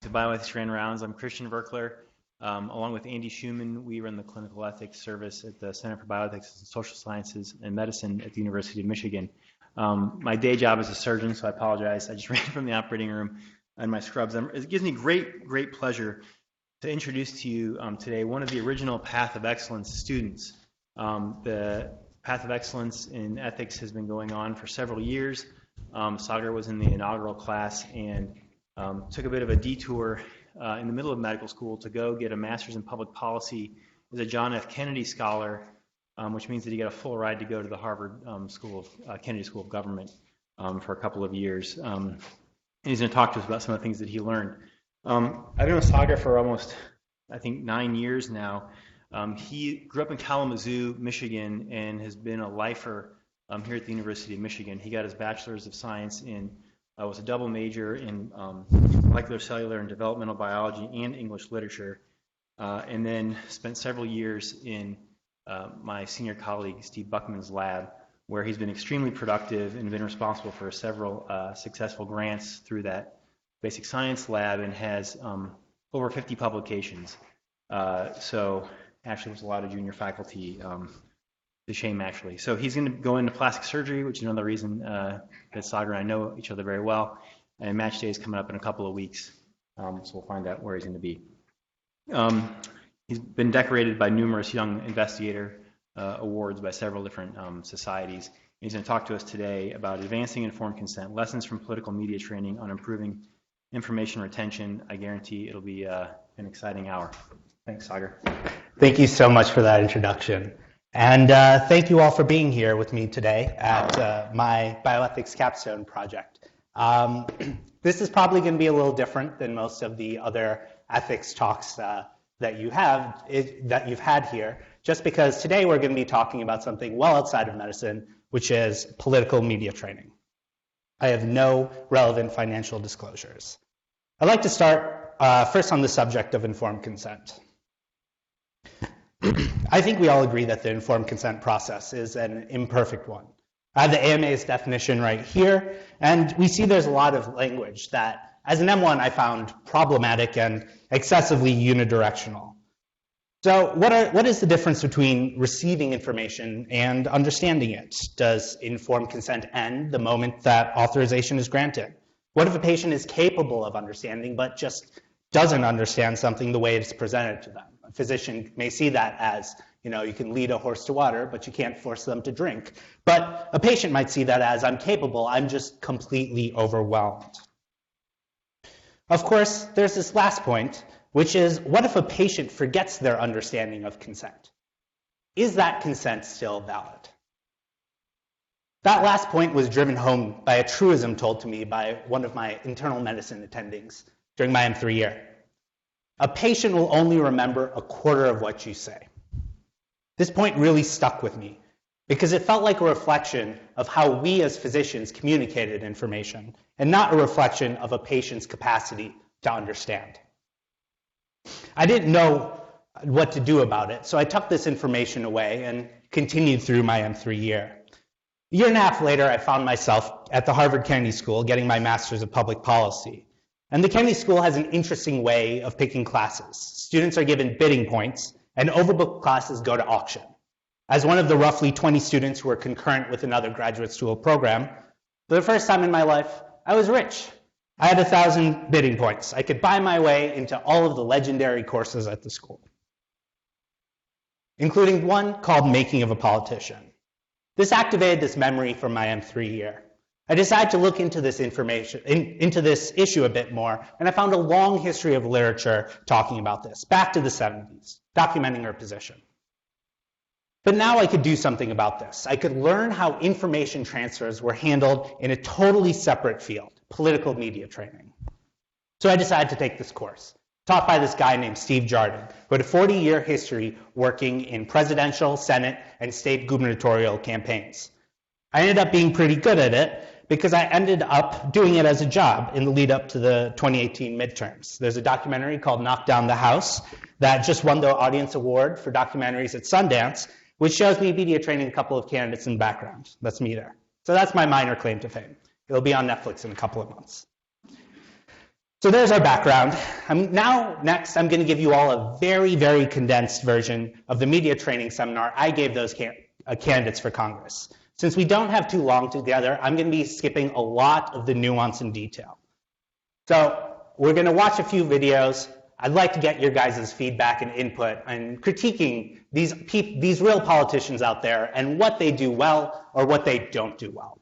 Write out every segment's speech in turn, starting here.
to Bioethics Ran Rounds. I'm Christian Verkler. Along with Andy Schumann, we run the Clinical Ethics Service at the Center for Bioethics and Social Sciences and Medicine at the University of Michigan. My day job is a surgeon, so I apologize. I just ran from the operating room in my scrubs. It gives me great pleasure to introduce to you today one of the original Path of Excellence students. The Path of Excellence in Ethics has been going on for several years. Sagar was in the inaugural class and took a bit of a detour in the middle of medical school to go get a master's in public policy as a John F. Kennedy scholar, which means that he got a full ride to go to the Harvard Kennedy School of Government for a couple of years. And he's going to talk to us about some of the things that he learned. I've known Sagar for almost, I think, 9 years now. He grew up in Kalamazoo, Michigan, and has been a lifer here at the University of Michigan. He got his Bachelor's of Science in was a double major in molecular, cellular, and developmental biology and English literature, and then spent several years in my senior colleague Steve Buckman's lab, where he's been extremely productive and been responsible for several successful grants through that basic science lab, and has over 50 publications. So actually, there's a lot of junior faculty. The shame, actually. So he's going to go into plastic surgery, which is another reason that Sagar and I know each other very well. And match day is coming up in a couple of weeks, so we'll find out where he's going to be. He's been decorated by numerous young investigator awards by several different societies. And he's going to talk to us today about advancing informed consent, lessons from political media training on improving information retention. I guarantee it'll be an exciting hour. Thanks, Sagar. Thank you so much for that introduction. And thank you all for being here with me today at my Bioethics Capstone project. This is probably going to be a little different than most of the other ethics talks that you've had here, just because today we're going to be talking about something well outside of medicine, which is political media training. I have no relevant financial disclosures. I'd like to start first on the subject of informed consent. I think we all agree that the informed consent process is an imperfect one. I have the AMA's definition right here, and we see there's a lot of language that, as an M1, I found problematic and excessively unidirectional. So what is the difference between receiving information and understanding it? Does informed consent end the moment that authorization is granted? What if a patient is capable of understanding but just doesn't understand something the way it's presented to them? A physician may see that as, you can lead a horse to water, but you can't force them to drink. But a patient might see that as, I'm capable, I'm just completely overwhelmed. Of course, there's this last point, which is, what if a patient forgets their understanding of consent? Is that consent still valid? That last point was driven home by a truism told to me by one of my internal medicine attendings during my M3 year. A patient will only remember a quarter of what you say. This point really stuck with me because it felt like a reflection of how we as physicians communicated information and not a reflection of a patient's capacity to understand. I didn't know what to do about it, so I tucked this information away and continued through my M3 year. A year and a half later, I found myself at the Harvard Kennedy School getting my Master's of Public Policy. And the Kennedy School has an interesting way of picking classes. Students are given bidding points, and overbooked classes go to auction. As one of the roughly 20 students who were concurrent with another graduate school program, for the first time in my life, I was rich. I had 1,000 bidding points. I could buy my way into all of the legendary courses at the school, including one called Making of a Politician. This activated this memory from my M3 year. I decided to look into this into this issue a bit more, and I found a long history of literature talking about this, back to the 70s, documenting her position. But now I could do something about this. I could learn how information transfers were handled in a totally separate field, political media training. So I decided to take this course, taught by this guy named Steve Jardin, who had a 40-year history working in presidential, Senate, and state gubernatorial campaigns. I ended up being pretty good at it because I ended up doing it as a job in the lead up to the 2018 midterms. There's a documentary called Knock Down the House that just won the Audience Award for documentaries at Sundance, which shows me media training a couple of candidates in the background. That's me there. So that's my minor claim to fame. It'll be on Netflix in a couple of months. So there's our background. Next, I'm going to give you all a very, very condensed version of the media training seminar I gave those candidates for Congress. Since we don't have too long together, I'm going to be skipping a lot of the nuance and detail. So we're going to watch a few videos. I'd like to get your guys' feedback and input on critiquing these real politicians out there and what they do well or what they don't do well.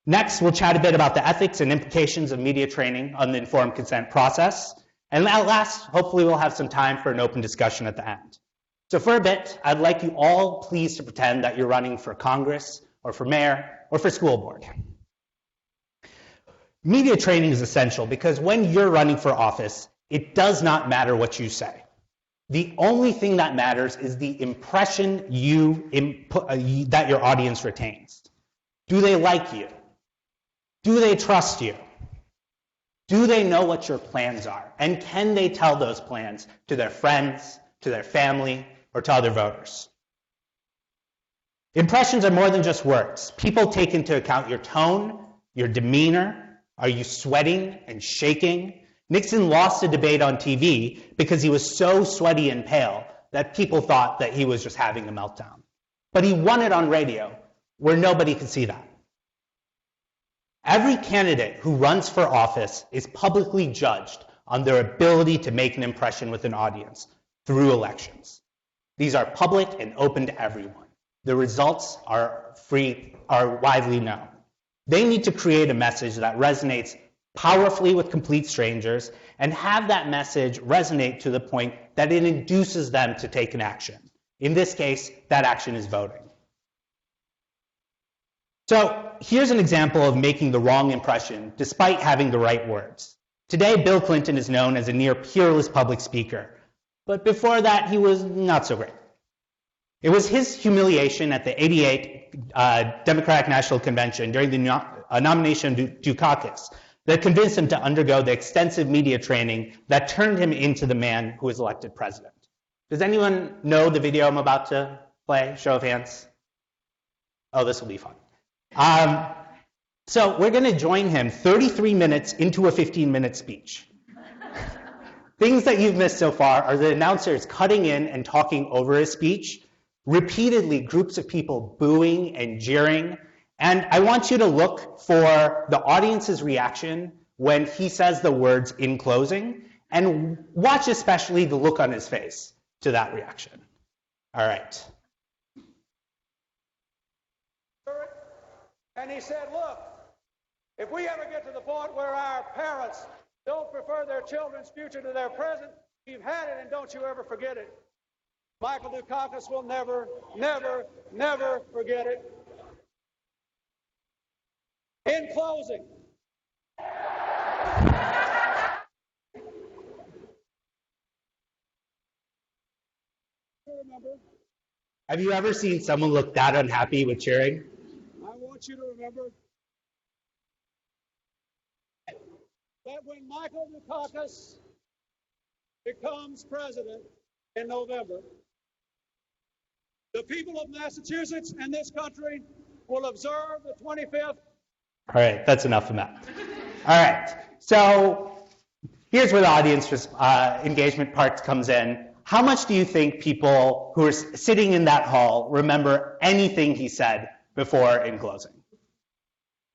Next, we'll chat a bit about the ethics and implications of media training on the informed consent process. And at last, hopefully we'll have some time for an open discussion at the end. So for a bit, I'd like you all please to pretend that you're running for Congress or for mayor or for school board. Media training is essential because when you're running for office, it does not matter what you say. The only thing that matters is the impression that your audience retains. Do they like you? Do they trust you? Do they know what your plans are? And can they tell those plans to their friends, to their family, or to other voters? Impressions are more than just words. People take into account your tone, your demeanor. Are you sweating and shaking? Nixon lost a debate on TV because he was so sweaty and pale that people thought that he was just having a meltdown. But he won it on radio, where nobody could see that. Every candidate who runs for office is publicly judged on their ability to make an impression with an audience through elections. These are public and open to everyone. The results are widely known. They need to create a message that resonates powerfully with complete strangers and have that message resonate to the point that it induces them to take an action. In this case, that action is voting. So here's an example of making the wrong impression despite having the right words. Today, Bill Clinton is known as a near peerless public speaker, but before that, he was not so great. It was his humiliation at the '88 Democratic National Convention during the nomination to Dukakis that convinced him to undergo the extensive media training that turned him into the man who was elected president. Does anyone know the video I'm about to play? Show of hands. Oh, this will be fun. So we're going to join him 33 minutes into a 15-minute speech. Things that you've missed so far are the announcers cutting in and talking over his speech, repeatedly groups of people booing and jeering, and I want you to look for the audience's reaction when he says the words "in closing," and watch especially the look on his face to that reaction. All right. And he said, look, if we ever get to the point where our parents don't prefer their children's future to their present, you've had it and don't you ever forget it. Michael Dukakis will never, never, never forget it. In closing, have you ever seen someone look that unhappy with cheering? I want you to remember that when Michael Dukakis becomes president in November, the people of Massachusetts and this country will observe the 25th. All right, that's enough of that. All right, so here's where the audience engagement part comes in. How much do you think people who are sitting in that hall remember anything he said before in closing?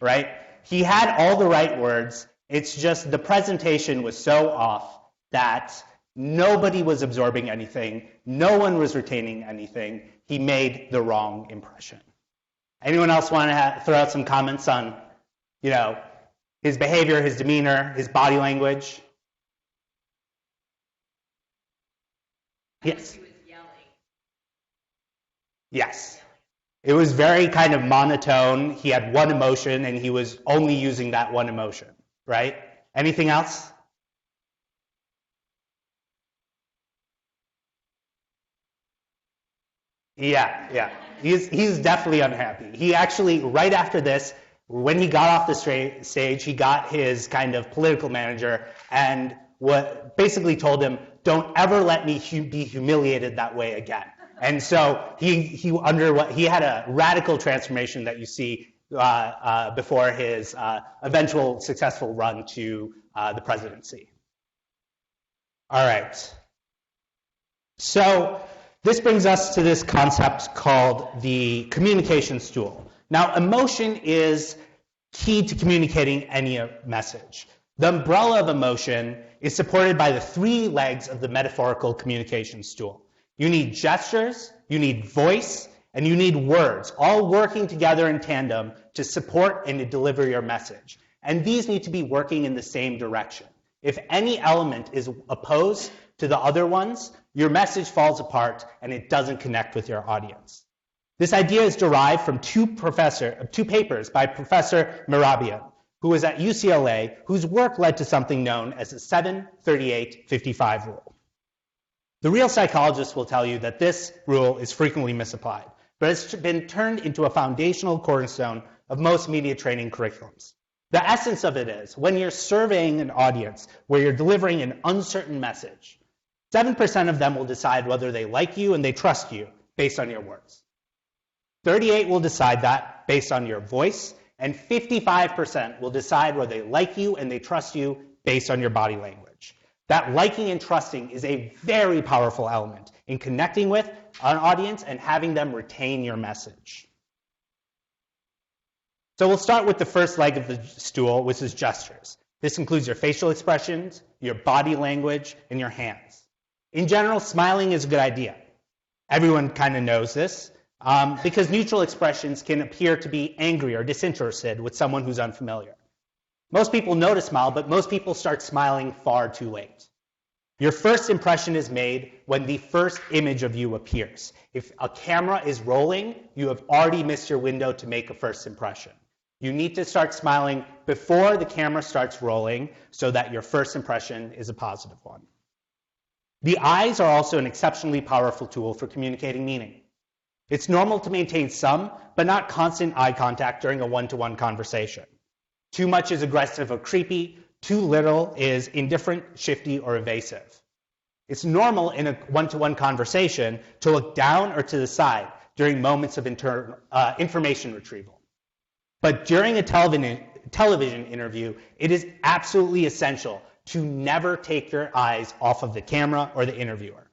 Right? He had all the right words. It's just the presentation was so off that nobody was absorbing anything. No one was retaining anything. He made the wrong impression. Anyone else want to throw out some comments on, his behavior, his demeanor, his body language? Yes. He was yelling. Yes. It was very kind of monotone. He had one emotion, and he was only using that one emotion, right? Anything else? Yeah. He's definitely unhappy. He actually, right after this, when he got off the stage, he got his kind of political manager and basically told him, don't ever let me be humiliated that way again. And so he had a radical transformation that you see before his eventual successful run to the presidency. All right. So this brings us to this concept called the communication stool. Now, emotion is key to communicating any message. The umbrella of emotion is supported by the three legs of the metaphorical communication stool. You need gestures, you need voice, and you need words, all working together in tandem to support and to deliver your message. And these need to be working in the same direction. If any element is opposed to the other ones, your message falls apart and it doesn't connect with your audience. This idea is derived from two papers by Professor Merabian, who was at UCLA, whose work led to something known as the 7-38-55 rule. The real psychologists will tell you that this rule is frequently misapplied, but it's been turned into a foundational cornerstone of most media training curriculums. The essence of it is, when you're surveying an audience where you're delivering an uncertain message, 7% of them will decide whether they like you and they trust you based on your words. 38% will decide that based on your voice, and 55% will decide whether they like you and they trust you based on your body language. That liking and trusting is a very powerful element in connecting with an audience and having them retain your message. So we'll start with the first leg of the stool, which is gestures. This includes your facial expressions, your body language, and your hands. In general, smiling is a good idea. Everyone kind of knows this because neutral expressions can appear to be angry or disinterested with someone who's unfamiliar. Most people know to smile, but most people start smiling far too late. Your first impression is made when the first image of you appears. If a camera is rolling, you have already missed your window to make a first impression. You need to start smiling before the camera starts rolling so that your first impression is a positive one. The eyes are also an exceptionally powerful tool for communicating meaning. It's normal to maintain some, but not constant eye contact during a one-to-one conversation. Too much is aggressive or creepy. Too little is indifferent, shifty, or evasive. It's normal in a one-to-one conversation to look down or to the side during moments of information retrieval. But during a television interview, it is absolutely essential to never take your eyes off of the camera or the interviewer.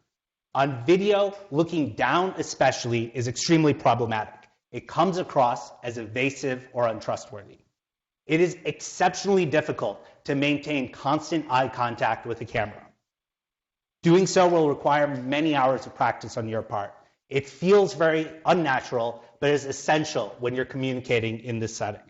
On video, looking down especially is extremely problematic. It comes across as evasive or untrustworthy. It is exceptionally difficult to maintain constant eye contact with the camera. Doing so will require many hours of practice on your part. It feels very unnatural, but is essential when you're communicating in this setting.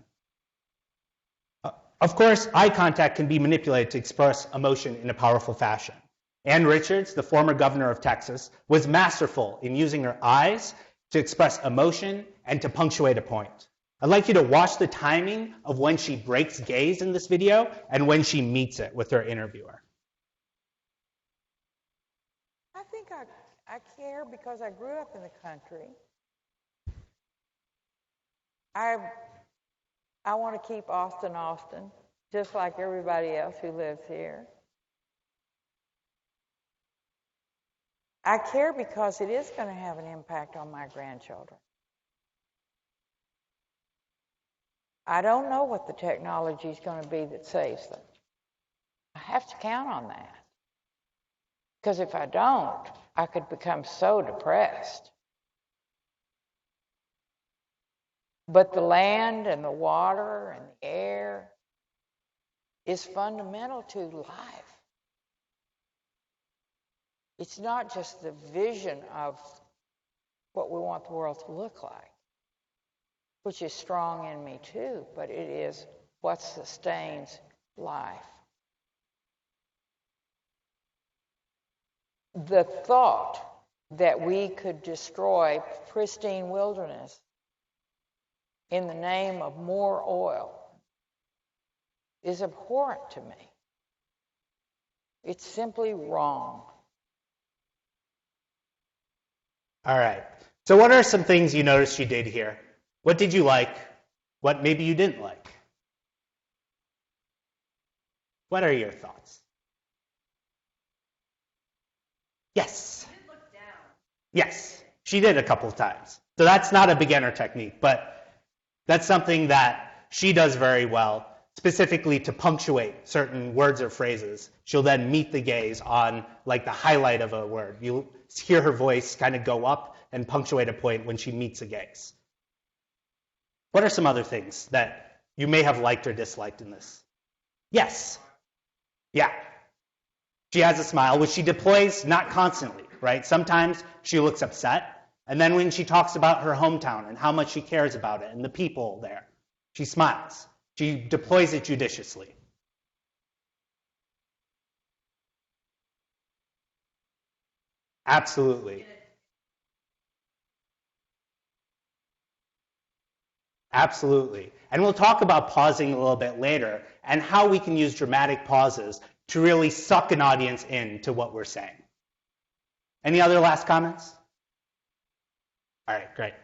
Of course, eye contact can be manipulated to express emotion in a powerful fashion. Ann Richards, the former governor of Texas, was masterful in using her eyes to express emotion and to punctuate a point. I'd like you to watch the timing of when she breaks gaze in this video and when she meets it with her interviewer. I think I care because I grew up in the country. I want to keep Austin, just like everybody else who lives here. I care because it is going to have an impact on my grandchildren. I don't know what the technology is going to be that saves them. I have to count on that. Because if I don't, I could become so depressed. But the land and the water and the air is fundamental to life. It's not just the vision of what we want the world to look like, which is strong in me too, but it is what sustains life. The thought that we could destroy pristine wilderness in the name of more oil is abhorrent to me. It's simply wrong. All right. So what are some things you noticed you did here? What did you like? What maybe you didn't like? What are your thoughts? Yes. She did look down. Yes, she did a couple of times. So that's not a beginner technique, but that's something that she does very well. specifically to punctuate certain words or phrases. She'll then meet the gaze on like the highlight of a word. You'll hear her voice kind of go up and punctuate a point when she meets a gaze. What are some other things that you may have liked or disliked in this? Yes. Yeah. She has a smile, which she deploys not constantly, right? Sometimes she looks upset, and then when she talks about her hometown and how much she cares about it and the people there, she smiles. She deploys it judiciously. Absolutely. Absolutely. And we'll talk about pausing a little bit later and how we can use dramatic pauses to really suck an audience into what we're saying. Any other last comments? All right, great.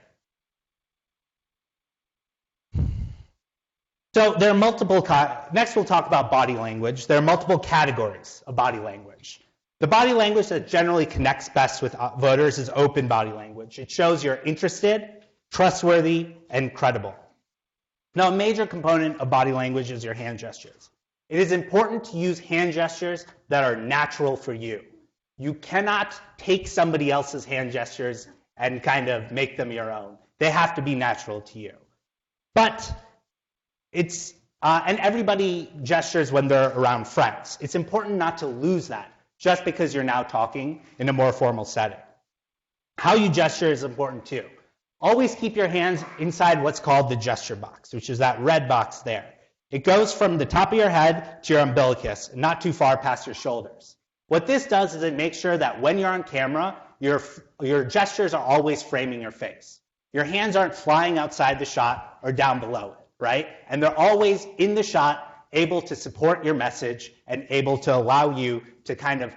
So there are multiple, next we'll talk about body language. There are multiple categories of body language. The body language that generally connects best with voters is open body language. It shows you're interested, trustworthy, and credible. Now, a major component of body language is your hand gestures. It is important to use hand gestures that are natural for you. You cannot take somebody else's hand gestures and kind of make them your own. They have to be natural to you. But it's, and everybody gestures when they're around friends. It's important not to lose that just because you're now talking in a more formal setting. How you gesture is important too. Always keep your hands inside what's called the gesture box, which is that red box there. It goes from the top of your head to your umbilicus, and not too far past your shoulders. What this does is it makes sure that when you're on camera, your gestures are always framing your face. Your hands aren't flying outside the shot or down below it, right? And they're always in the shot, able to support your message and able to allow you to kind of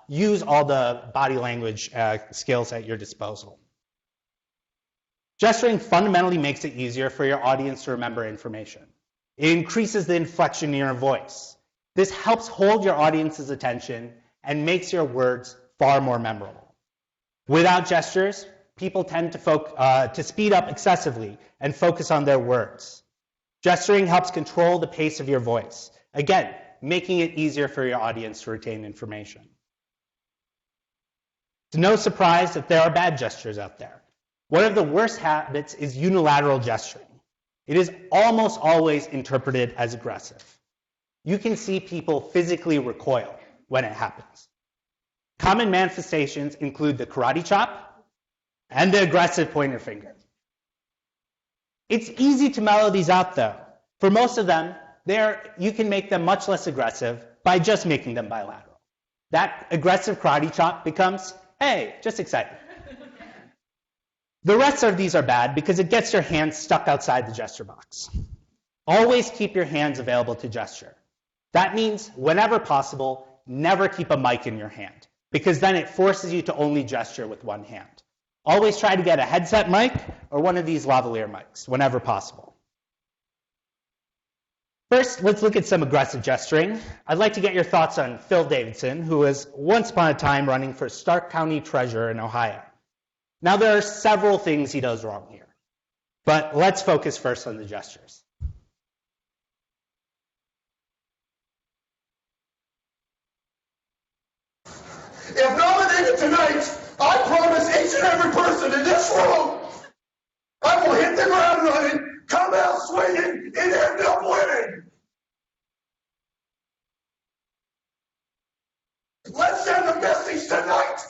use all the body language skills at your disposal. Gesturing fundamentally makes it easier for your audience to remember information. It increases the inflection in your voice. This helps hold your audience's attention and makes your words far more memorable. Without gestures, people tend to speed up excessively and focus on their words. Gesturing helps control the pace of your voice, again, making it easier for your audience to retain information. It's no surprise that there are bad gestures out there. One of the worst habits is unilateral gesturing. It is almost always interpreted as aggressive. You can see people physically recoil when it happens. Common manifestations include the karate chop and the aggressive pointer finger. It's easy to mellow these out though. For most of them, you can make them much less aggressive by just making them bilateral. That aggressive karate chop becomes, hey, just excited. The rest of these are bad because it gets your hands stuck outside the gesture box. Always keep your hands available to gesture. That means, whenever possible, never keep a mic in your hand, because then it forces you to only gesture with one hand. Always try to get a headset mic or one of these lavalier mics, whenever possible. First, let's look at some aggressive gesturing. I'd like to get your thoughts on Phil Davidson, who was once upon a time running for Stark County Treasurer in Ohio. Now, there are several things he does wrong here, but let's focus first on the gestures. If nominated tonight, I promise each and every person in this room, I will hit the ground running, come out swinging, and end up winning. Let's send a message tonight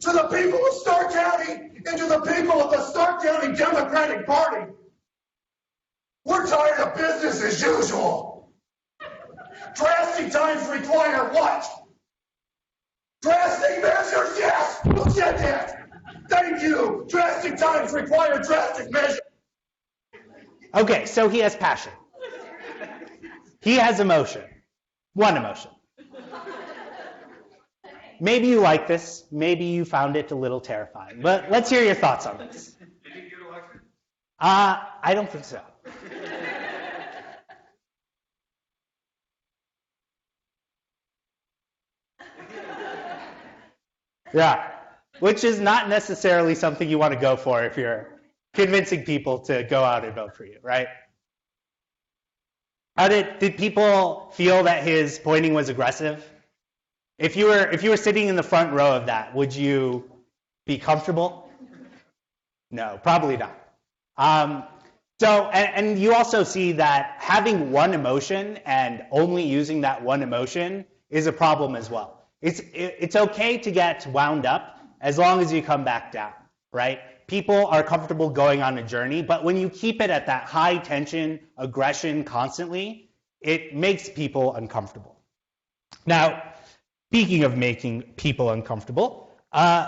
to the people of Stark County and to the people of the Stark County Democratic Party. We're tired of business as usual. Drastic times require what? Drastic measures, yes! Who said that? Thank you. Drastic times require drastic measures. Okay, so he has passion. He has emotion. One emotion. Maybe you like this. Maybe you found it a little terrifying. But let's hear your thoughts on this. Did he get elected? I don't think so. Yeah, which is not necessarily something you want to go for if you're convincing people to go out and vote for you, right? Did people feel that his pointing was aggressive? If you were sitting in the front row of that, would you be comfortable? No, probably not. And you also see that having one emotion and only using that one emotion is a problem as well. It's okay to get wound up as long as you come back down, right? People are comfortable going on a journey, but when you keep it at that high tension, aggression constantly, it makes people uncomfortable. Now, speaking of making people uncomfortable,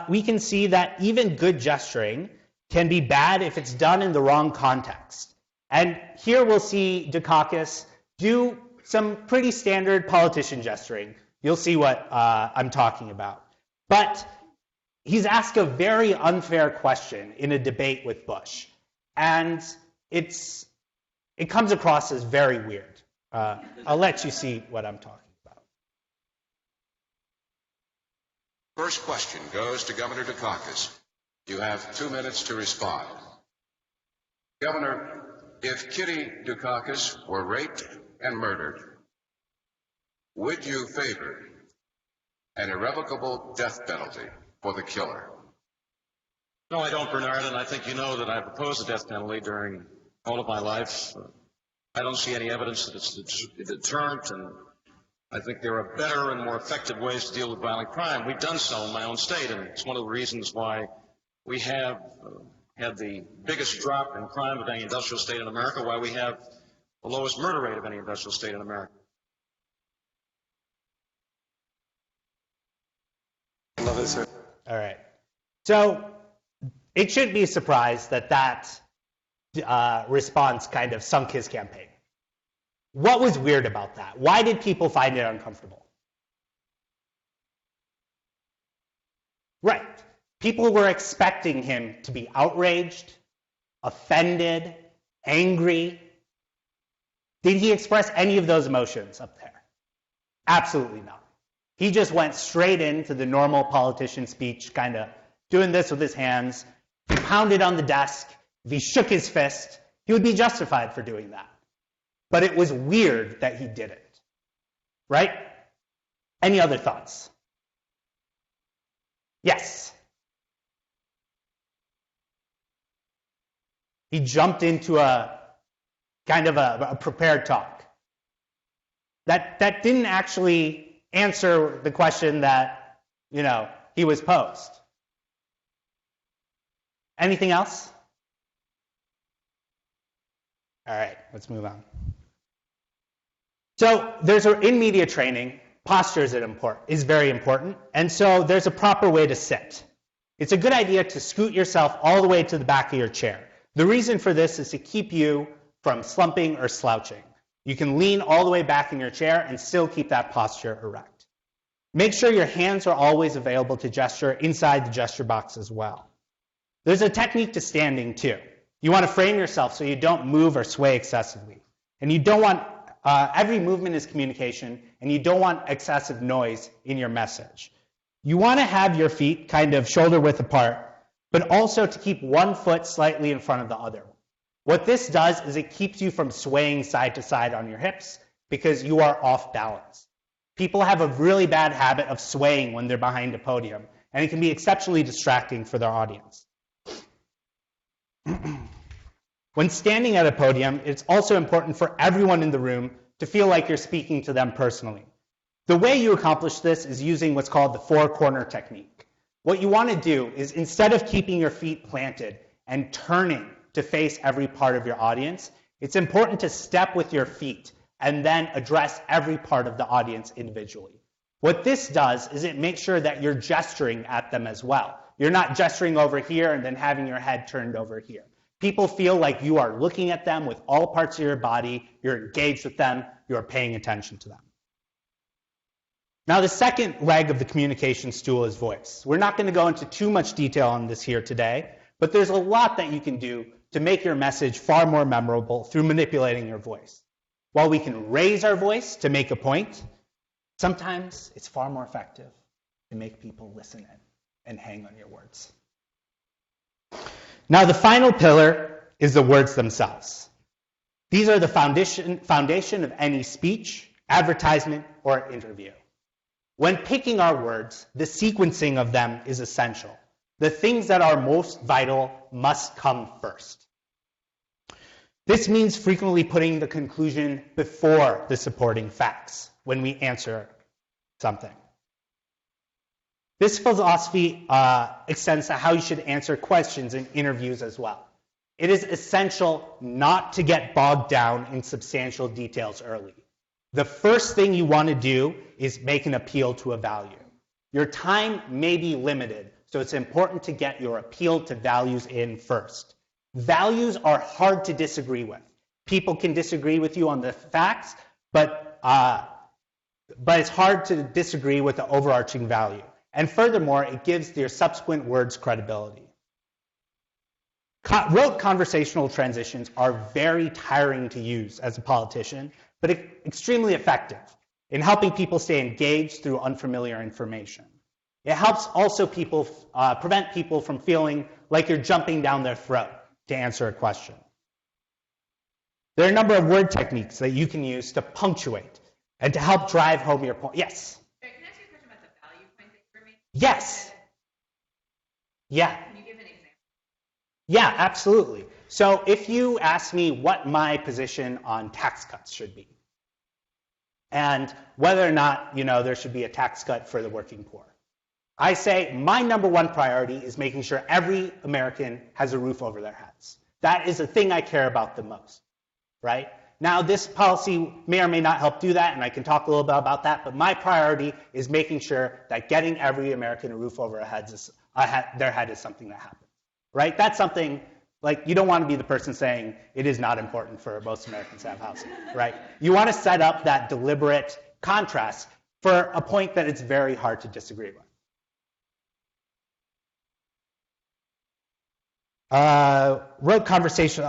we can see that even good gesturing can be bad if it's done in the wrong context. And here we'll see Dukakis do some pretty standard politician gesturing. You'll see what I'm talking about. But he's asked a very unfair question in a debate with Bush. And it comes across as very weird. I'll let you see what I'm talking about. First question goes to Governor Dukakis. You have 2 minutes to respond. Governor, if Kitty Dukakis were raped and murdered, would you favor an irrevocable death penalty for the killer? No, I don't, Bernard, and I think you know that I've opposed the death penalty during all of my life. I don't see any evidence that it's a deterrent, and I think there are better and more effective ways to deal with violent crime. We've done so in my own state, and it's one of the reasons why we have had the biggest drop in crime of any industrial state in America, why we have the lowest murder rate of any industrial state in America. Love it, sir. All right. So it shouldn't be a surprise that response kind of sunk his campaign. What was weird about that? Why did people find it uncomfortable? Right. People were expecting him to be outraged, offended, angry. Did he express any of those emotions up there? Absolutely not. He just went straight into the normal politician speech, kind of doing this with his hands. He pounded on the desk. If he shook his fist, he would be justified for doing that. But it was weird that he did it. Right? Any other thoughts? Yes. He jumped into a kind of a prepared talk. That didn't actually answer the question that, he was posed. Anything else? All right, let's move on. So in media training, posture is very important. And so there's a proper way to sit. It's a good idea to scoot yourself all the way to the back of your chair. The reason for this is to keep you from slumping or slouching. You can lean all the way back in your chair and still keep that posture erect. Make sure your hands are always available to gesture inside the gesture box as well. There's a technique to standing too. You want to frame yourself so you don't move or sway excessively. And you don't want, every movement is communication, and you don't want excessive noise in your message. You want to have your feet kind of shoulder width apart, but also to keep one foot slightly in front of the other. What this does is it keeps you from swaying side to side on your hips because you are off balance. People have a really bad habit of swaying when they're behind a podium, and it can be exceptionally distracting for their audience. When standing at a podium, it's also important for everyone in the room to feel like you're speaking to them personally. The way you accomplish this is using what's called the four-corner technique. What you want to do is, instead of keeping your feet planted and turning to face every part of your audience, it's important to step with your feet and then address every part of the audience individually. What this does is it makes sure that you're gesturing at them as well. You're not gesturing over here and then having your head turned over here. People feel like you are looking at them with all parts of your body, you're engaged with them, you're paying attention to them. Now, the second leg of the communication stool is voice. We're not going to go into too much detail on this here today, but there's a lot that you can do to make your message far more memorable through manipulating your voice. While we can raise our voice to make a point, sometimes it's far more effective to make people listen in and hang on your words. Now, the final pillar is the words themselves. These are the foundation of any speech, advertisement, or interview. When picking our words, the sequencing of them is essential. The things that are most vital must come first. This means frequently putting the conclusion before the supporting facts when we answer something. This philosophy extends to how you should answer questions in interviews as well. It is essential not to get bogged down in substantial details early. The first thing you want to do is make an appeal to a value. Your time may be limited, so it's important to get your appeal to values in first. Values are hard to disagree with. People can disagree with you on the facts, but it's hard to disagree with the overarching value. And furthermore, it gives your subsequent words credibility. Rote conversational transitions are very tiring to use as a politician, but extremely effective in helping people stay engaged through unfamiliar information. It helps also prevent people from feeling like you're jumping down their throat to answer a question. There are a number of word techniques that you can use to punctuate and to help drive home your point. Yes? Sorry, can I ask you a question about the value point that you were making? Yes. Yeah. Can you give an example? Yeah, absolutely. So if you ask me what my position on tax cuts should be, and whether or not, there should be a tax cut for the working poor, I say my number one priority is making sure every American has a roof over their heads. That is the thing I care about the most, right? Now, this policy may or may not help do that, and I can talk a little bit about that, but my priority is making sure that getting every American a roof over their head is something that happens, right? That's something, like, you don't want to be the person saying it is not important for most Americans to have housing, right? You want to set up that deliberate contrast for a point that it's very hard to disagree with. Rote conversation,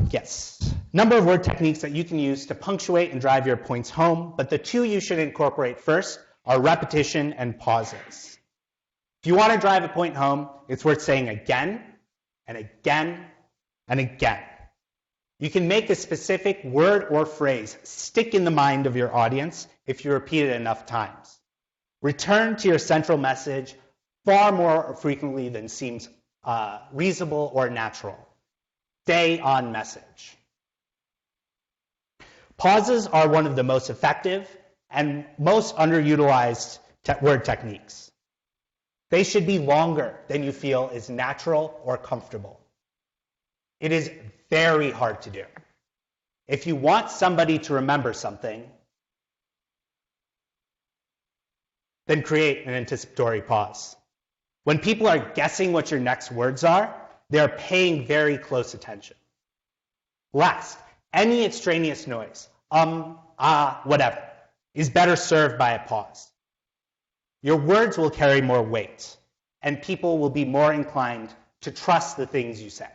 yes. Number of word techniques that you can use to punctuate and drive your points home, but the two you should incorporate first are repetition and pauses. If you want to drive a point home, it's worth saying again and again and again. You can make a specific word or phrase stick in the mind of your audience if you repeat it enough times. Return to your central message far more frequently than seems reasonable or natural. Stay on message. Pauses are one of the most effective and most underutilized word techniques. They should be longer than you feel is natural or comfortable. It is very hard to do. If you want somebody to remember something, then create an anticipatory pause. When people are guessing what your next words are, they're paying very close attention. Last, any extraneous noise, whatever, is better served by a pause. Your words will carry more weight, and people will be more inclined to trust the things you say.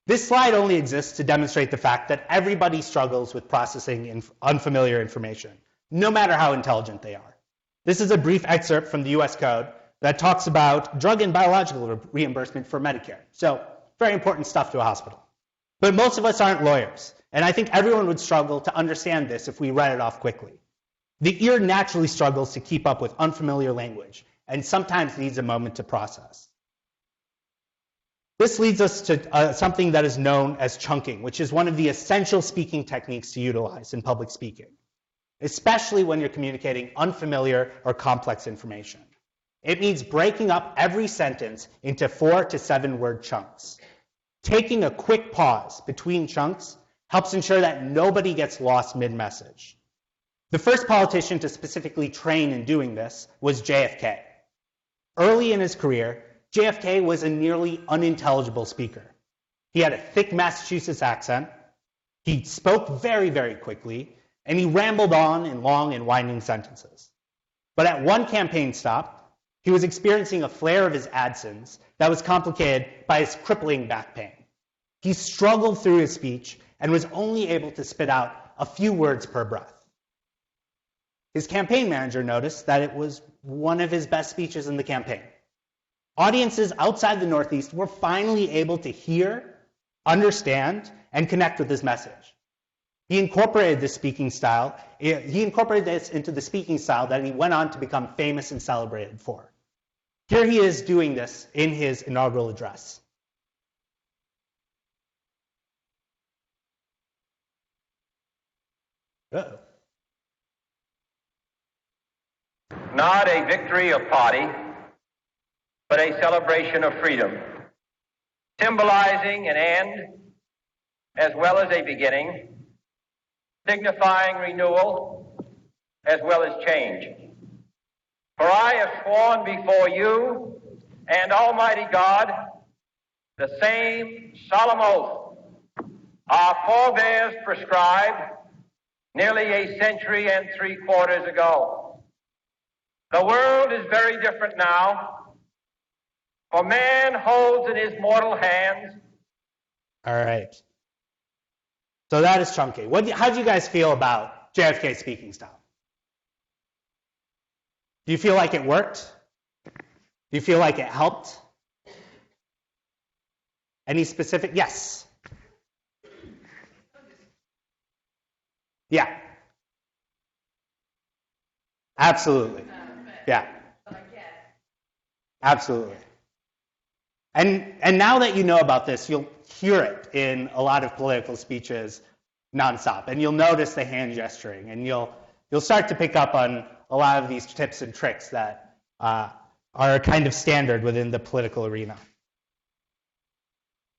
This slide only exists to demonstrate the fact that everybody struggles with processing unfamiliar information, no matter how intelligent they are. This is a brief excerpt from the US Code that talks about drug and biological reimbursement for Medicare. So, very important stuff to a hospital. But most of us aren't lawyers, and I think everyone would struggle to understand this if we read it off quickly. The ear naturally struggles to keep up with unfamiliar language, and sometimes needs a moment to process. This leads us to something that is known as chunking, which is one of the essential speaking techniques to utilize in public speaking, especially when you're communicating unfamiliar or complex information. It means breaking up every sentence into 4 to 7 word chunks. Taking a quick pause between chunks helps ensure that nobody gets lost mid-message. The first politician to specifically train in doing this was JFK. Early in his career, JFK was a nearly unintelligible speaker. He had a thick Massachusetts accent, he spoke very, very quickly, and he rambled on in long and winding sentences. But at one campaign stop, he was experiencing a flare of his absence that was complicated by his crippling back pain. He struggled through his speech and was only able to spit out a few words per breath. His campaign manager noticed that it was one of his best speeches in the campaign. Audiences outside the Northeast were finally able to hear understand, and connect with his message. He incorporated this speaking style. He incorporated this into the speaking style that he went on to become famous and celebrated for. Here he is doing this in his inaugural address. Uh-oh. Not a victory of party, but a celebration of freedom, symbolizing an end as well as a beginning, signifying renewal as well as change. For I have sworn before you and Almighty God the same solemn oath our forebears prescribed nearly a century and 3/4 ago. The world is very different now, for man holds in his mortal hands. All right. So that is chunky. How do you guys feel about JFK's speaking style? Do you feel like it worked? Do you feel like it helped? Any specific? Yes. Yeah. Absolutely. Yeah. Absolutely. And now that you know about this, you'll hear it in a lot of political speeches nonstop, and you'll notice the hand gesturing, and you'll start to pick up on a lot of these tips and tricks that are kind of standard within the political arena.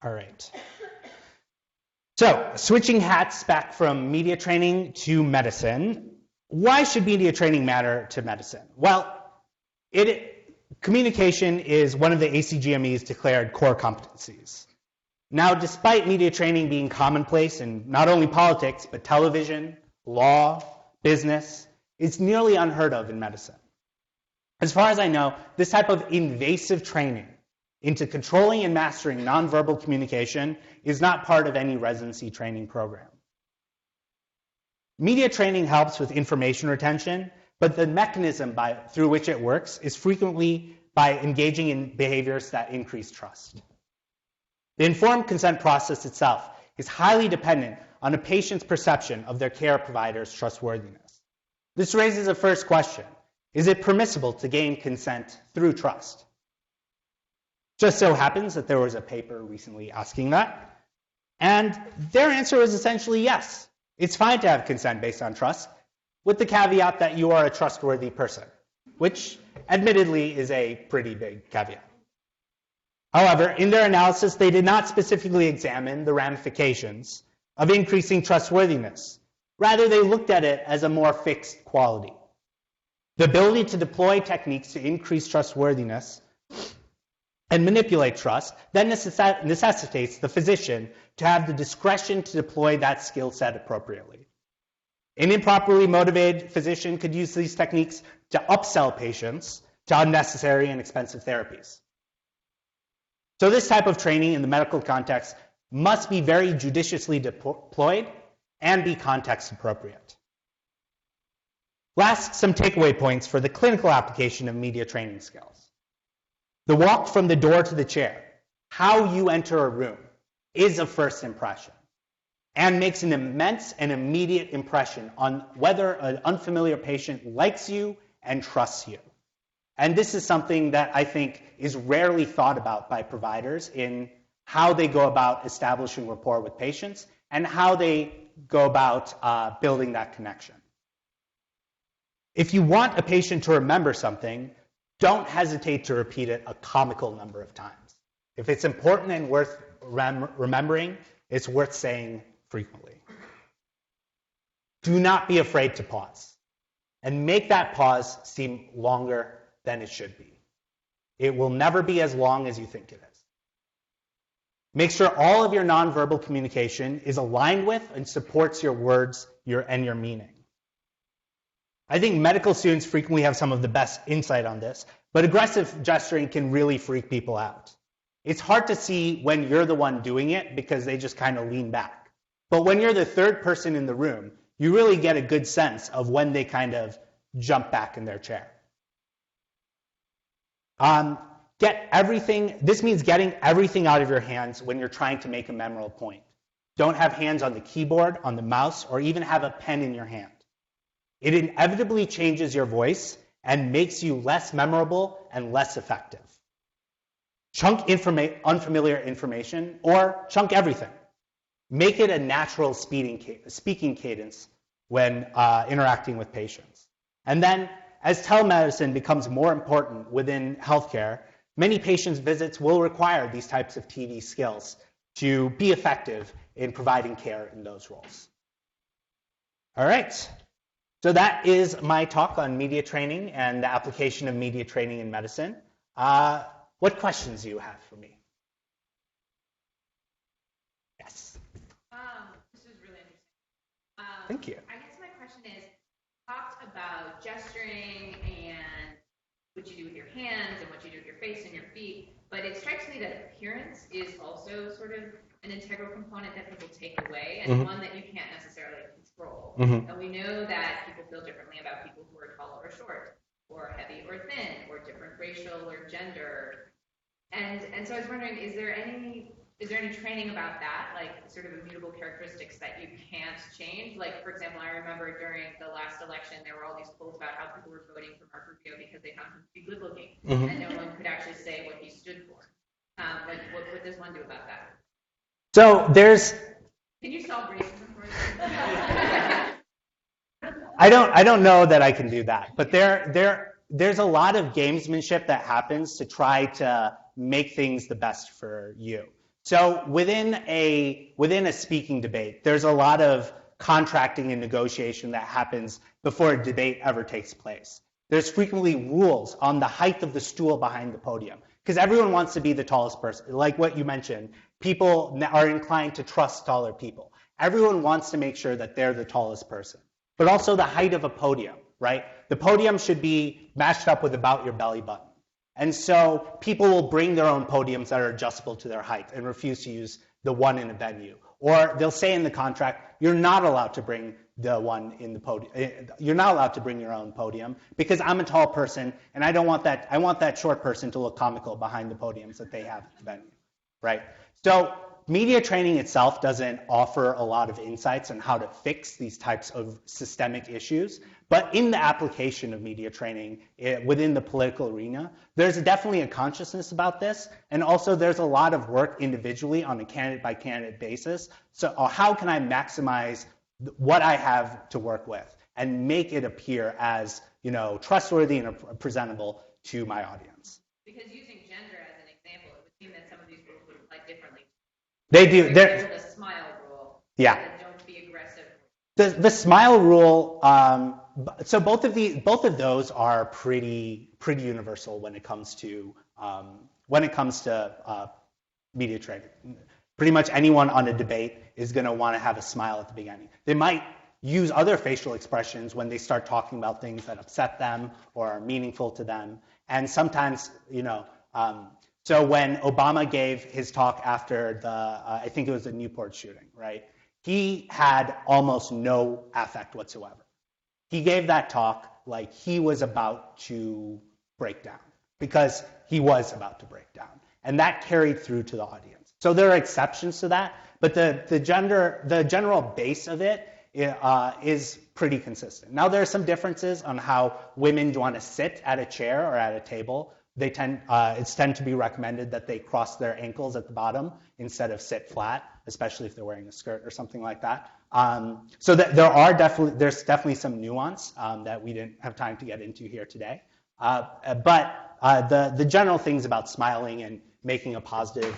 All right. So, switching hats back from media training to medicine. Why should media training matter to medicine? Well, communication is one of the ACGME's declared core competencies. Now, despite media training being commonplace in not only politics, but television, law, business, it's nearly unheard of in medicine. As far as I know, this type of invasive training into controlling and mastering nonverbal communication is not part of any residency training program. Media training helps with information retention, but the mechanism through which it works is frequently by engaging in behaviors that increase trust. The informed consent process itself is highly dependent on a patient's perception of their care provider's trustworthiness. This raises a first question. Is it permissible to gain consent through trust? Just so happens that there was a paper recently asking that, and their answer was essentially yes. It's fine to have consent based on trust, with the caveat that you are a trustworthy person, which admittedly is a pretty big caveat. However, in their analysis, they did not specifically examine the ramifications of increasing trustworthiness. Rather, they looked at it as a more fixed quality. The ability to deploy techniques to increase trustworthiness and manipulate trust then necessitates the physician to have the discretion to deploy that skill set appropriately. An improperly motivated physician could use these techniques to upsell patients to unnecessary and expensive therapies. So this type of training in the medical context must be very judiciously deployed and be context appropriate. Last, some takeaway points for the clinical application of media training skills. The walk from the door to the chair, how you enter a room, is a first impression and makes an immense and immediate impression on whether an unfamiliar patient likes you and trusts you. And this is something that I think is rarely thought about by providers in how they go about establishing rapport with patients and how they go about building that connection. If you want a patient to remember something, don't hesitate to repeat it a comical number of times. If it's important and worth remembering, it's worth saying frequently. Do not be afraid to pause, and make that pause seem longer than it should be. It will never be as long as you think it is. Make sure all of your nonverbal communication is aligned with and supports your words and your meaning. I think medical students frequently have some of the best insight on this, but aggressive gesturing can really freak people out. It's hard to see when you're the one doing it because they just kind of lean back. But when you're the third person in the room, you really get a good sense of when they kind of jump back in their chair. This means getting everything out of your hands when you're trying to make a memorable point. Don't have hands on the keyboard, on the mouse, or even have a pen in your hand. It inevitably changes your voice and makes you less memorable and less effective. Chunk unfamiliar information or chunk everything. Make it a natural speaking cadence when interacting with patients. And then, as telemedicine becomes more important within healthcare, many patients' visits will require these types of TV skills to be effective in providing care in those roles. All right. So that is my talk on media training and the application of media training in medicine. What questions do you have for me? Yes. This was really interesting. Thank you. I guess my question is, talked about gesturing and what you do with your hands and what you do with your face and your feet, but it strikes me that appearance is also sort of an integral component that people take away and one that you can't necessarily control. And we know that people feel differently about people who are tall or short, or heavy or thin, or different racial or gender. And so I was wondering, is there any training about that, like sort of immutable characteristics that you can't change? Like, for example, I remember during the last election, there were all these polls about how people were voting for Mark Rubio because they found him to be good looking, and no one could actually say what he stood for. Like, what does one do about that? So Can you solve racism for us? I don't know that I can do that, but there's a lot of gamesmanship that happens to try to make things the best for you. So within a speaking debate, there's a lot of contracting and negotiation that happens before a debate ever takes place. There's frequently rules on the height of the stool behind the podium, because everyone wants to be the tallest person. Like what you mentioned, people are inclined to trust taller people. Everyone wants to make sure that they're the tallest person. But also the height of a podium, right? The podium should be matched up with about your belly button. And so people will bring their own podiums that are adjustable to their height and refuse to use the one in a venue. Or they'll say in the contract, you're not allowed to bring the one in the podium. You're not allowed to bring your own podium because I'm a tall person and I don't want that. I want that short person to look comical behind the podiums that they have at the venue, right? So media training itself doesn't offer a lot of insights on how to fix these types of systemic issues, but in the application of media training within the political arena, there's definitely a consciousness about this, and also there's a lot of work individually on a candidate-by-candidate basis. So how can I maximize what I have to work with and make it appear as, trustworthy and presentable to my audience? Because using gender as an example, it would seem that some of these rules would apply differently. They do. There's the smile rule. Yeah. Don't be aggressive. The smile rule. So both of those are pretty universal when it comes to media training. Pretty much anyone on a debate is going to want to have a smile at the beginning. They might use other facial expressions when they start talking about things that upset them or are meaningful to them. And sometimes, so when Obama gave his talk after I think it was the Newport shooting, right? He had almost no affect whatsoever. He gave that talk like he was about to break down, because he was about to break down. And that carried through to the audience. So there are exceptions to that, but the general base of it is pretty consistent. Now there are some differences on how women want to sit at a chair or at a table. It's tend to be recommended that they cross their ankles at the bottom instead of sit flat, especially if they're wearing a skirt or something like that. So that there's definitely some nuance that we didn't have time to get into here today. But the general things about smiling and making a positive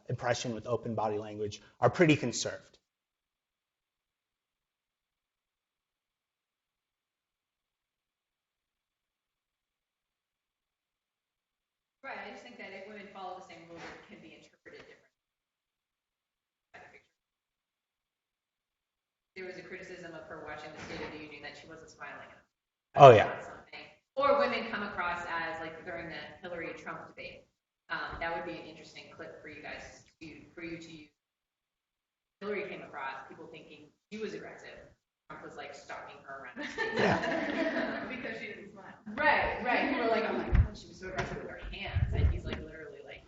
impression with open body language are pretty conserved. Right, I just think that if women follow the same rules, it can be interpreted differently. There was a criticism of her watching the State of the Union that she wasn't smiling enough. Oh, yeah. Or women come across as, like, during the Hillary-Trump debate. That would be an interesting clip for you guys, for you to use. Hillary came across, people thinking she was aggressive. Trump was like stalking her around the stage because she didn't smile. Right. People were like, oh my God, she was so aggressive with her hands, and he's like literally like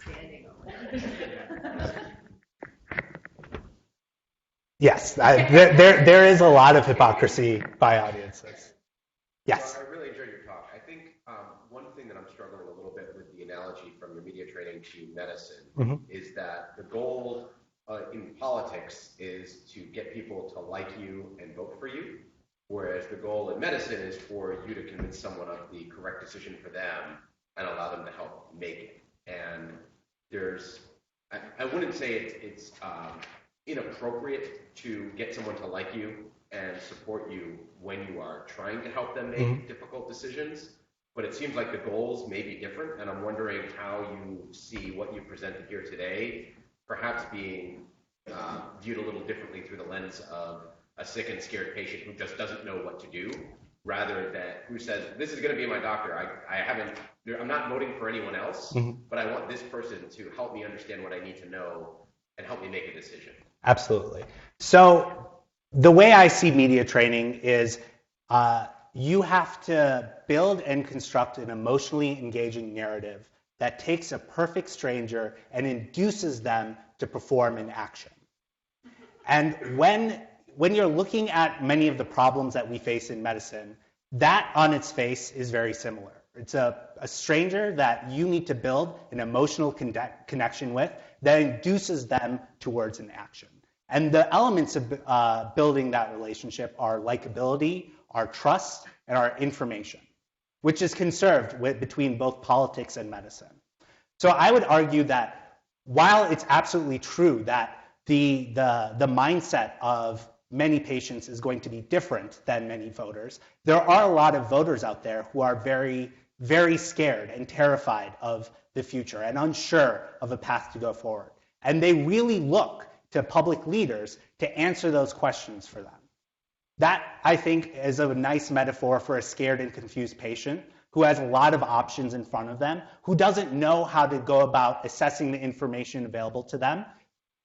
standing over her. Yes, there is a lot of hypocrisy by audiences. Yes. I really enjoyed your talk. I think one thing that I'm struggling a little bit with the analogy from your media training to medicine is that the goal in politics is to get people to like you and vote for you, whereas the goal in medicine is for you to convince someone of the correct decision for them and allow them to help make it. And I wouldn't say it's inappropriate to get someone to like you and support you when you are trying to help them make difficult decisions, but it seems like the goals may be different, and I'm wondering how you see what you presented here today perhaps being viewed a little differently through the lens of a sick and scared patient who just doesn't know what to do, rather than who says, this is going to be my doctor. I'm not voting for anyone else, but I want this person to help me understand what I need to know and help me make a decision. Absolutely. So the way I see media training is you have to build and construct an emotionally engaging narrative that takes a perfect stranger and induces them to perform an action. And when you're looking at many of the problems that we face in medicine, that on its face is very similar. It's a stranger that you need to build an emotional connection with that induces them towards an action. And the elements of building that relationship are likability, our trust, and our information, which is conserved between both politics and medicine. So I would argue that while it's absolutely true that the mindset of many patients is going to be different than many voters, there are a lot of voters out there who are very, very scared and terrified of the future and unsure of a path to go forward. And they really look to public leaders to answer those questions for them. That, I think, is a nice metaphor for a scared and confused patient who has a lot of options in front of them, who doesn't know how to go about assessing the information available to them,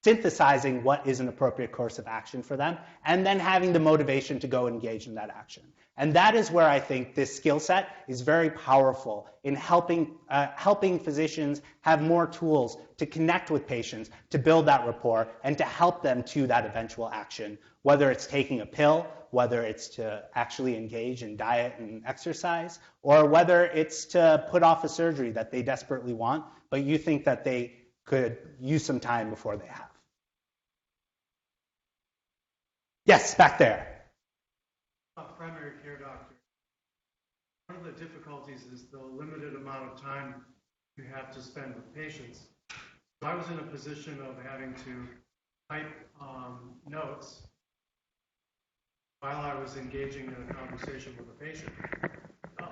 synthesizing what is an appropriate course of action for them, and then having the motivation to go engage in that action. And that is where I think this skill set is very powerful in helping physicians have more tools to connect with patients, to build that rapport, and to help them to that eventual action, whether it's taking a pill, whether it's to actually engage in diet and exercise, or whether it's to put off a surgery that they desperately want, but you think that they could use some time before they have. Yes, back there. Primary care doctor. One of the difficulties is the limited amount of time you have to spend with patients. So I was in a position of having to type notes while I was engaging in a conversation with a patient.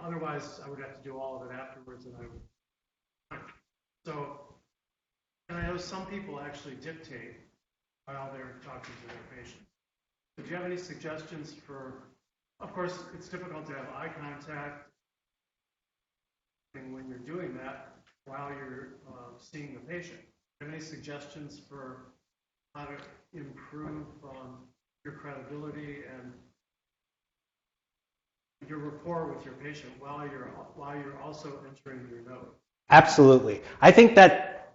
Otherwise, I would have to do all of it afterwards, and I would. So, and I know some people actually dictate while they're talking to their patient. Do you have any suggestions for? Of course, it's difficult to have eye contact when you're doing that while you're seeing the patient. Do you have any suggestions for how to improve your credibility and your rapport with your patient while you're also entering your note? Absolutely. I think that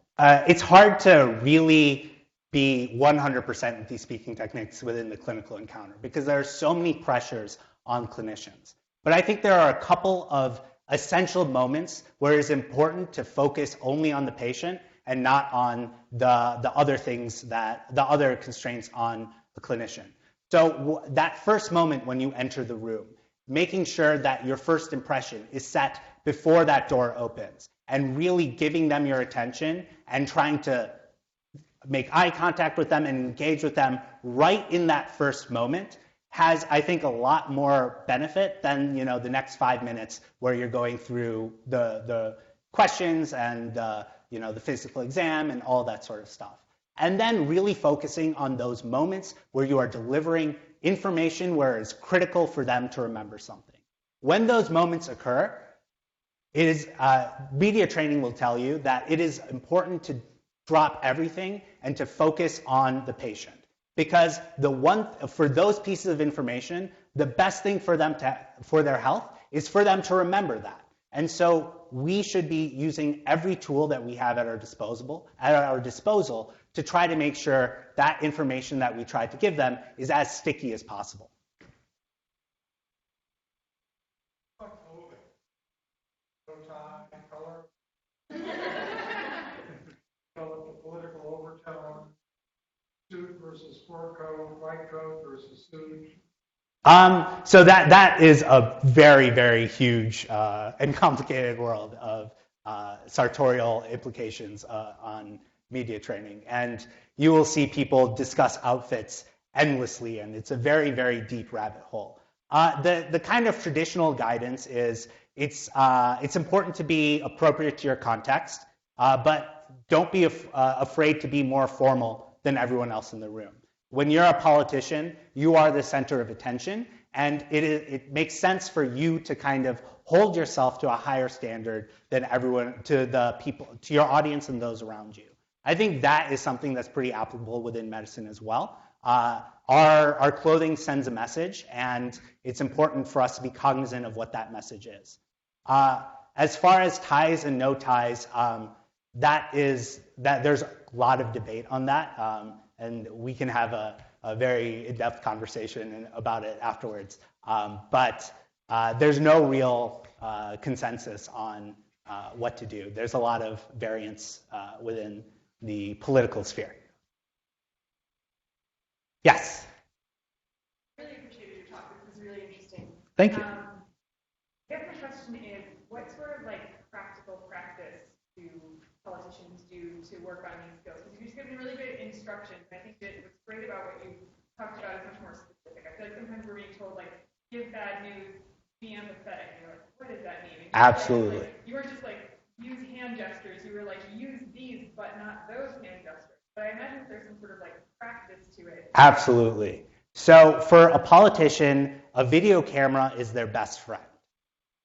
it's hard to really be 100% with these speaking techniques within the clinical encounter because there are so many pressures on clinicians. But I think there are a couple of essential moments where it's important to focus only on the patient and not on the other things the other constraints on the clinician. So that first moment when you enter the room, making sure that your first impression is set before that door opens and really giving them your attention and trying to make eye contact with them and engage with them right in that first moment has, I think, a lot more benefit than the next 5 minutes where you're going through the questions and the physical exam and all that sort of stuff. And then really focusing on those moments where you are delivering information where it's critical for them to remember something. When those moments occur, it is media training will tell you that it is important to drop everything and to focus on the patient. because for those pieces of information, the best thing for them for their health is for them to remember that. And so we should be using every tool that we have at our disposal to try to make sure that information that we try to give them is as sticky as possible. Political overtone, suit versus sport coat, white coat versus suit. So that is a very, very huge and complicated world of sartorial implications on media training. And you will see people discuss outfits endlessly, and it's a very, very deep rabbit hole. The kind of traditional guidance is it's important to be appropriate to your context, but don't be afraid to be more formal than everyone else in the room. When you're a politician, you are the center of attention, and it makes sense for you to kind of hold yourself to a higher standard than everyone, to the people, to your audience and those around you. I think that is something that's pretty applicable within medicine as well. Our clothing sends a message, and it's important for us to be cognizant of what that message is. As far as ties and no ties, there's a lot of debate on that, and we can have a very in-depth conversation about it afterwards. But there's no real consensus on what to do. There's a lot of variance within the political sphere. Yes? I really appreciated your talk. This was really interesting. Thank you. I guess my question is, what sort of practical practice do politicians do to work on these skills? Because you've just given really good instructions. I think that what's great about what you talked about is much more specific. I feel like sometimes we're being told, give bad news, be empathetic. And you're like, what does that mean? Absolutely. You weren't just use hand gestures. You were use these, but not those hand gestures. But I imagine there's some sort of practice to it. Absolutely. So for a politician, a video camera is their best friend.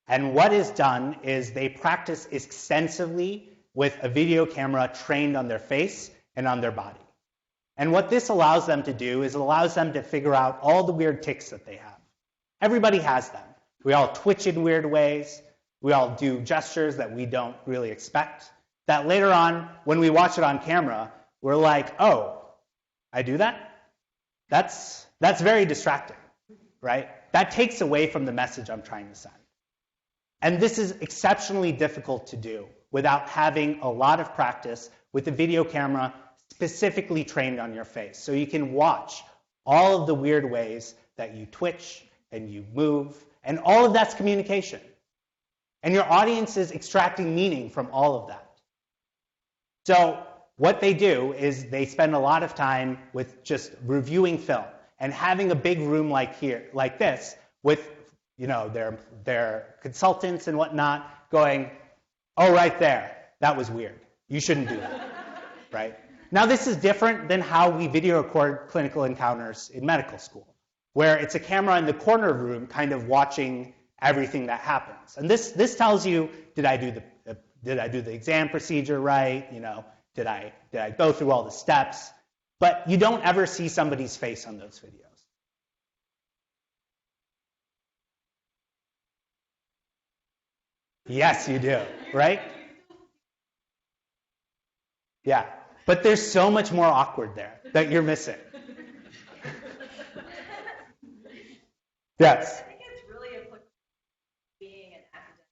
And what is done is they practice extensively with a video camera trained on their face and on their body. And what this allows them to do is it allows them to figure out all the weird tics that they have. Everybody has them. We all twitch in weird ways. We all do gestures that we don't really expect. That later on, when we watch it on camera, we're like, oh, I do that? That's very distracting, right? That takes away from the message I'm trying to send. And this is exceptionally difficult to do without having a lot of practice with a video camera specifically trained on your face. So you can watch all of the weird ways that you twitch and you move, and all of that's communication. And your audience is extracting meaning from all of that. So what they do is they spend a lot of time with just reviewing film and having a big room like this with their consultants and whatnot going, oh, right there, that was weird. You shouldn't do that, right? Now, this is different than how we video record clinical encounters in medical school, where it's a camera in the corner of the room kind of watching everything that happens. And this tells you, did I do the exam procedure right? Did I go through all the steps? But you don't ever see somebody's face on those videos. Yes, you do, right? Yeah, but there's so much more awkward there that you're missing. Yes. I think it's really applicable to being an academic.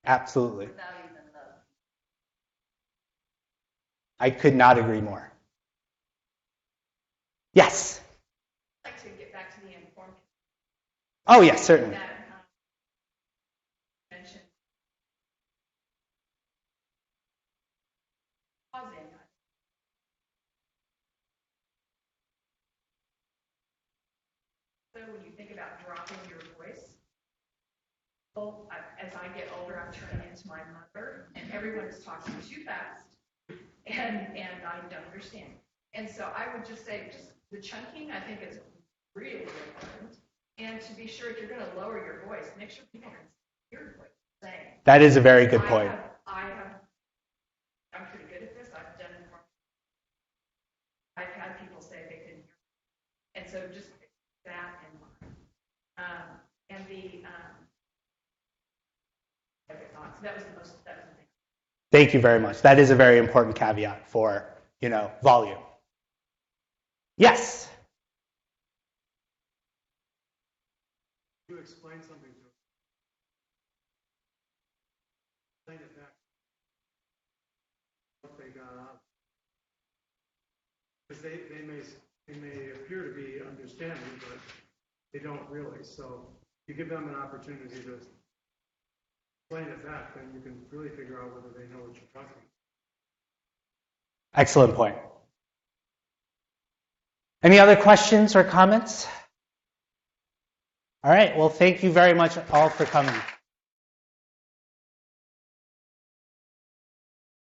Absolutely. I could not agree more. Yes. I'd like to get back to the informed. Oh, yes, certainly. That, mentioned pausing. So when you think about dropping your voice, well, as I get older, I'm turning into my mother, and everyone is talking too fast, and I don't understand. And so I would just say, just the chunking, I think is really important. And to be sure, if you're going to lower your voice, make sure people can hear what you're saying. That is a very good point. I have So that was the thing. Thank you very much. That is a very important caveat for, volume. Yes? You explain something to them. Explain it back. What they got out. Because they may appear to be understanding, but they don't really. So you give them an opportunity to explain it back, then you can really figure out whether they know what you're talking about. Excellent point. Any other questions or comments? All right, well, thank you very much all for coming.